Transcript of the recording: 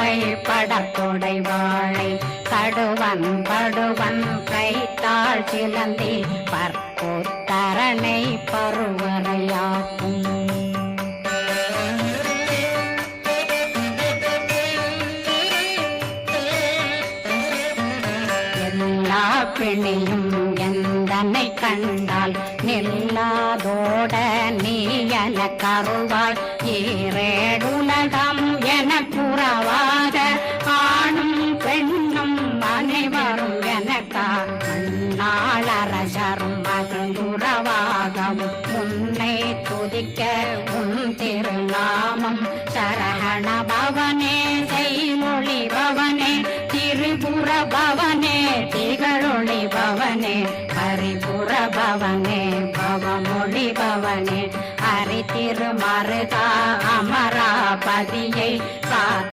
வாழை படத்தொடை வாழை கடுவன் படுவன் கைத்தாள் சிலந்தி பற்புத்தரணை பருவரையாக்கும் எல்லா பிணியும் எந்தனை கண்டால் நில்லாதோட நீ என கருவாய் ஈரேடுலகம் என புறவாத ஆணும் பெண்ணும் அனைவரும் எனக்கா மண்ணாளரசரும் மகிழ்ந்துறவாகவும் உன்னை துதிக்க உன் திருநாமம் சரகண பவனே செய்மொழி பவனே திரிபுர பவனே திகழொளி பவனே ஹரிபுர பவனே பவமொழி பவனே ஹரி திருமருகா அமராபதியை